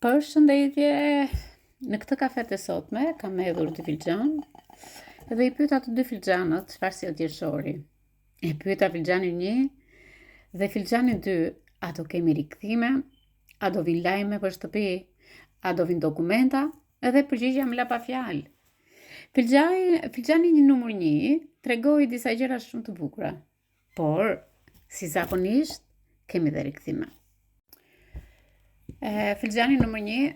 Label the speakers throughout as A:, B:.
A: Përshëndetje, në këtë kafe të sotme kam hedhur 2 filxhan dhe I pyeta të 2 filxhanët çfarë sjell qershori. E pyeta filxhanin 1 dhe filxhanin 2, a do kemi rikthime, a do vin lajme për shtëpi, a do vin dokumenta, edhe përgjigjja më la pa fjalë. Filxhani numër 1 tregoi disa gjëra shumë të bukura, por si zakonisht kemi dhe rikthime. Filxhani numër 1,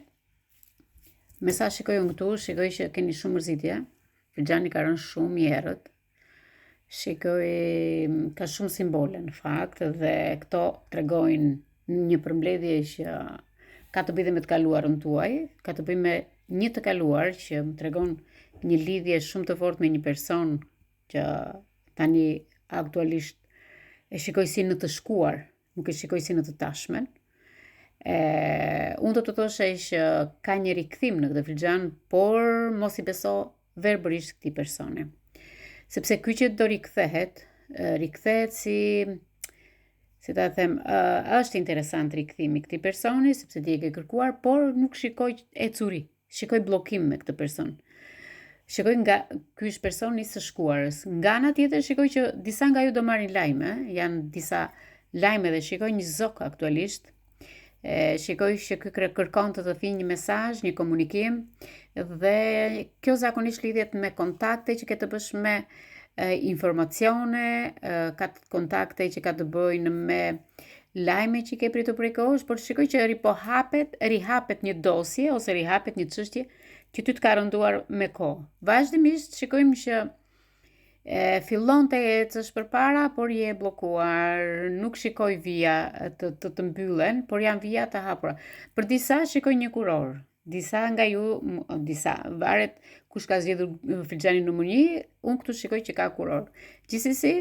A: me sa shikoj unë këtu, shikoj që keni shumë mërzitje. Filxhani ka rënë shumë I errët. Shikoj ka shumë simbole në fakt dhe këto tregojnë një përmbledhje që ka të bëjë me të kaluarën tuaj, ka të bëjë me një të kaluar që më tregon një lidhje shumë të fortë me një person që tani aktualisht e shikoj si në të shkuar, nuk e shikoj si në të tashmen. Unë do të thoshe që ka një rikthim në këtë filxhan, por mos I beso verbërisht këtij personi. Sepse ky që do rikthehet si ta them, është interesant rikthimi I këtij personi, sepse ti e ke kërkuar, por nuk shikoj ecuri, shikoj bllokim me këtë person. Shikoj nga ky është personi I së shkuarës. Nga ana tjetër shikoj që disa nga ju do marrin lajme, janë disa lajme dhe shikoj një zok aktualisht. Shikoj që kërkon të thijë një mesazh, një komunikim dhe kjo zakonisht lidhet me kontakte që ke të bësh me informacione, ka kontakte që ka të bëjnë me lajme që ke pritur prej kohësh, por shikoj që rihapet një dosje ose rihapet një çështje që ty të ka rënduar me kohë. Vazhdimisht shikojmë që fillon të ecësh përpara, por je bllokuar, nuk shikoj vija të mbyllen, por janë vija të hapura. Për disa shikoj një kuror. Disa nga ju, varet kush ka zgjedhur filxhanin numër 1, unë këtu shikoj që ka kuror. Gjithsesi,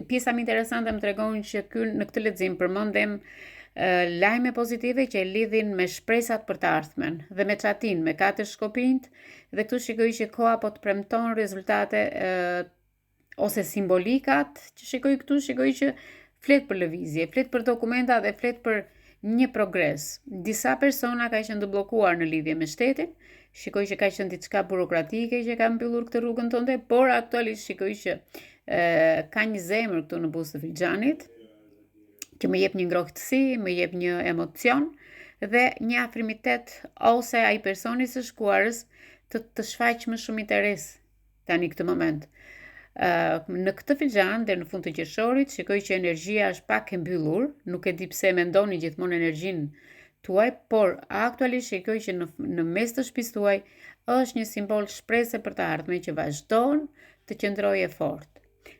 A: pjesa më interesante më tregon që në këtë lexim përmendem lajme pozitive që e lidhin me shpresat për të ardhmen dhe me çatin, me 4 shkopinjt, dhe këtu shikoj që koha po të premton rezultate ose simbolikat që shikoj këtu, shikoj që flet për lëvizje, flet për dokumenta dhe flet për një progres. Disa persona ka qenë të bllokuar në lidhje me shtetin, shikoj që ka qenë diçka burokratike që ka mbyllur këtë rrugën tënde, por aktualisht shikoj që ka një zemër këtu në buzë të filxhanit, që më jep një ngrohtësi, më jep një emocion dhe një afrimitet ose ai personi së shkuarës të shfaq më shumë interes tani këtë moment. Në këtë filxhan deri në fund të qershorit shikoj që energjia është pak e mbyllur, nuk e di pse mendoni gjithmonë energjinë tuaj, por aktualisht shikoj që në mes të shtëpisë tuaj është një simbol shprese për të ardhmen që vazhdon të qëndrojë fort.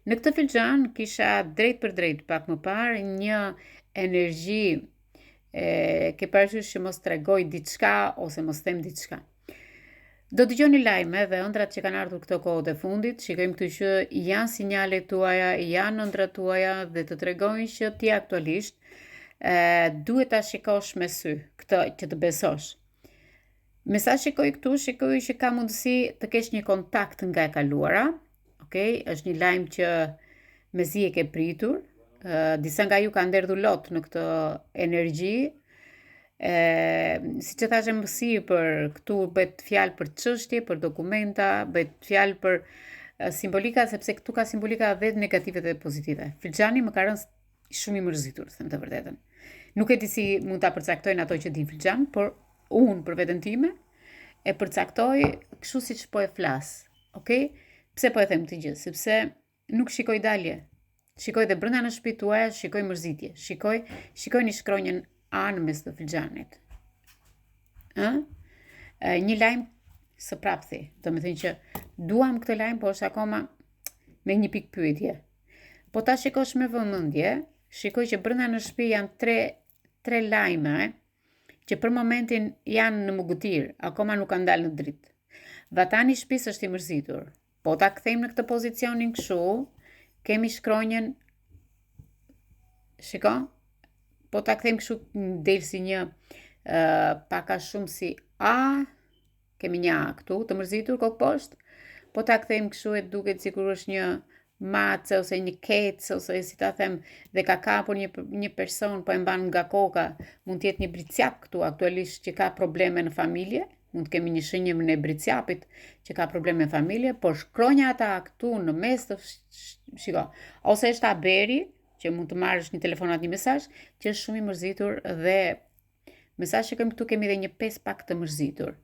A: Në këtë filxhan kisha drejt për drejt pak më parë një energji ke parasysh që mos tregoj diçka ose mos them diçka. Do dëgjoni lajme dhe ëndrat që kanë ardhur këto kohët e fundit, shikojmë këtu që janë sinjalet tuaja, janë ëndrat tuaja dhe të tregojnë që ti aktualisht duhet ta shikosh me sy, këtë që të besosh. Me sa shikoj këtu, shikoj që ka mundësi të kesh një kontakt nga e kaluara. Okay, është një lajm që mezi e ke pritur. Disa nga ju kanë derdhur lot në këtë energji. Siç e thashë më sipër, këtu bëhet fjalë për çështje, për dokumenta, bëhet fjalë për simbolika, sepse këtu ka simbolika dhe negative dhe pozitive. Filxhani më ka rënë shumë I mërzitur, them të vërtetën. Nuk e di si mund ta përcaktojnë ato që din filxhan, por unë për veten time e përcaktoj kështu siç po e flas. Okay? Pse po e them këtë gjë? Sepse nuk shikoj dalje. Shikoj dhe brenda në shtëpitë tuaja, shikoj mërzitje. Shikoj një shkronjën anë mes të filxhanit. Një lajm së prapthi. Do të thënë që duam këtë lajm, por është akoma me një pikë pyetje. Po ta shikosh me vëmendje, shikoj që brenda në shtëpi janë tre lajme që për momentin janë në mugutir, akoma nuk kanë dalë në dritë. Vatani I shtëpisë është I mërzitur. Po ta kthejmë në këtë pozicionin kështu, kemi shkronjën, shiko, po ta kthejmë kështu del si një pak a shumë si A, kemi një A këtu të mërzitur kokë poshtë, po ta kthejmë kështu e duket sikur është një mace ose një kec ose si ta them dhe ka kapur një person po e mban nga koka, mund të jetë një bricjap këtu aktualisht që ka probleme në familje, mund të kemi një shënjim në bricjapit që ka probleme në familje, por shkronja ata këtu në mes të shiko, ose është aberi që mund të marrësh një telefonat, një mesazh që është shumë i mërzitur dhe mesazhi që kemi këtu kemi edhe një 5 pak të mërzitur.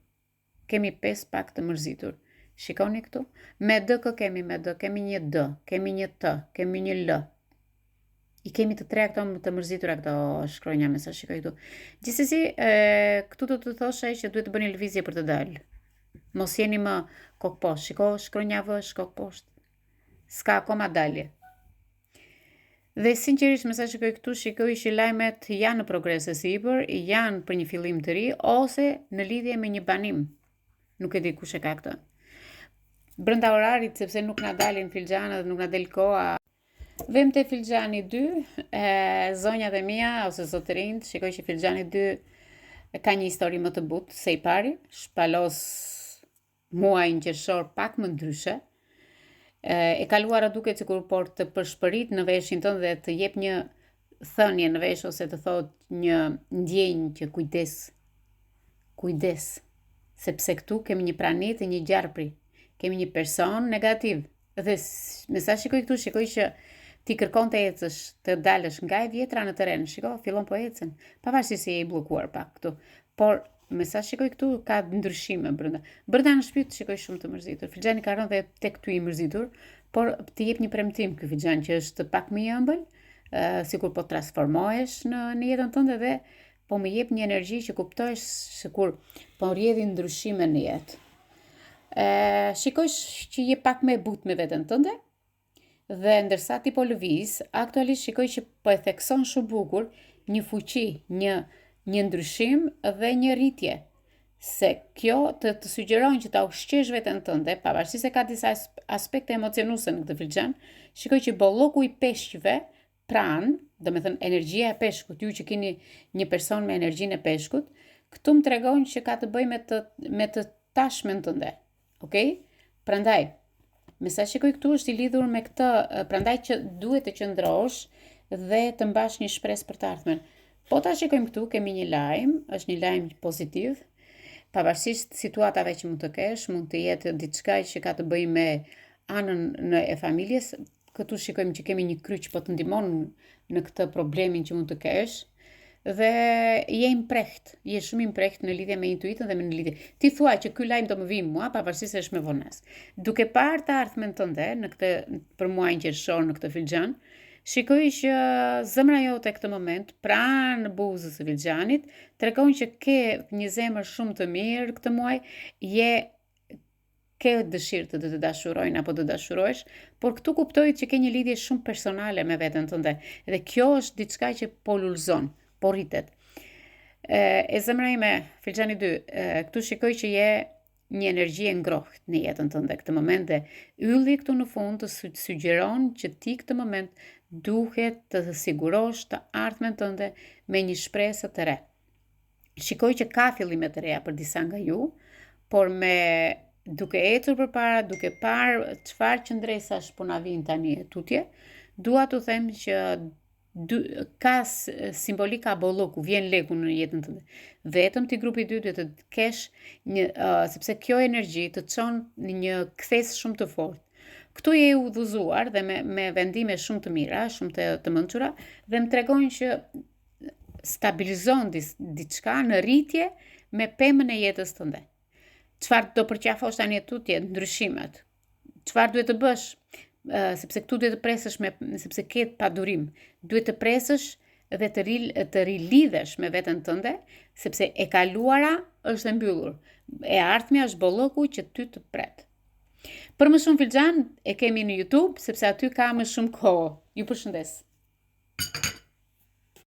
A: Kemi 5 pak të mërzitur. Shikoni këtu, me D kë kemi me D, kemi një D, kemi një T, kemi një L. I kemi të tre këto të mërzitra këto shkronja me sa shikoj këtu. Gjithsesi, këtu do të thoshe që duhet të bëni lëvizje për të dalë. Mos jeni më kokë poshtë. Shiko shkronja V, kokë poshtë. S'ka akoma dalje. Dhe sinqerisht me sa shikoj këtu, shikoj që lajmet janë në progres e sipër, janë për një fillim të ri ose në lidhje me një banim. Nuk e di kush e ka këtë. Brenda orarit, sepse nuk na dalin filxhanët dhe nuk na del koha. Vem te filxhani 2, zonjat e mia ose zotërinjt, shikoj që filxhani 2 ka një histori më të butë se i pari, shpalos muajin qershor pak më ndryshe. E kaluara duket sikur por të përshpërit në veshin tënd dhe të jep një thënie në vesh ose të thot një ndjenjë që kujdes, sepse këtu kemi një pranitë e një gjarpri. Kemi një person negativ dhe me sa shikoj këtu, shikoj që ti kërkon të ecësh, të dalësh nga e vjetra në teren, shiko, fillon po ecën, pavarësisht se je i bllokuar pak këtu, por me sa shikoj këtu ka ndryshime brenda. Brenda në shtëpi shikoj shumë të mërzitur. Filxhani ka rënë dhe tek ty i mërzitur, por të jep një premtim ky filxhan që është pak më i ëmbël, sikur po transformohesh në jetën tënde dhe po më jep një energji që kuptohesh sikur po rrjedhin ndryshime në jetë. Shikoj që je pak me but me veten tënde dhe ndërsa ti po lëviz, aktualisht shikoj që po e thekson shumë bukur një fuqi, një ndryshim dhe një rritje. Se kjo të sugjeron që ta ushqesh veten tënde, pavarësisht se ka disa aspekte emocionuese në këtë filxhan, shikoj që bolloku i peshqve pranë, domethënë energjia e peshkut, ju që keni një person me energjinë e peshkut, këtu më tregon që ka të bëjë me të tashmen tënde. Okej? Prandaj, me sa shikoj këtu është i lidhur me këtë, prandaj që duhet të qëndrosh dhe të mbash një shpresë për të ardhmen. Po ta shikojmë këtu, kemi një lajm, është një lajm pozitiv, pavarësisht situatave që mund të kesh, mund të jetë diçka që ka të bëjë me anën e familjes. Këtu shikojmë që kemi një kryq po të ndihmon në këtë problemin që mund të kesh. Dhe je impreht, je shumë impreht në lidhje me intuitën dhe me në lidhje. Ti thua që ky lajm do më vijë mua, pavarësisht se është me vonesë. Duke parë të ardhmen tënde në këtë për muajin qershor në këtë filxhan, shikoj që zemra jote këtë moment pranë buzës së filxhanit tregon që ke një zemër shumë të mirë këtë muaj, ke dëshirë të dashurojnë apo të dashurohesh, por këtu kuptoj që ke një lidhje shumë personale me veten tënde dhe kjo është diçka që po lulëzon. Po rritet. E zemra ime, filxhani 2, këtu shikoj që je një energji e ngrohtë në jetën tënde këtë moment dhe ylli këtu në fund të sugjeron që ti këtë moment duhet të sigurosh të ardhmen tënde me një shpresë të re. Shikoj që ka fillime të reja për disa nga ju, por duke ecur përpara, duke parë çfarë qëndresash po na vijnë tani e tutje, dua t'u them që ka simbolika bolloku, vjen leku në jetën tënde. Vetëm ti grupi 2 duhet të kesh sepse kjo energji të çon në një kthes shumë të fortë. Këtu je udhëzuar dhe me vendime shumë të mira, shumë të mençura dhe më tregon që stabilizon diçka në rritje me pemën e jetës tënde. Çfarë do përqafosh tani tutje, ndryshimet? Çfarë duhet të bësh? Sepse këtu duhet të presësh sepse ke padurim, duhet të presësh dhe të rilidhesh me veten tënde, sepse e kaluara është e mbyllur. E ardhmja është bolloku që ty të pret. Për më shumë filxhan e kemi në YouTube, sepse aty ka më shumë kohë. Ju përshëndes.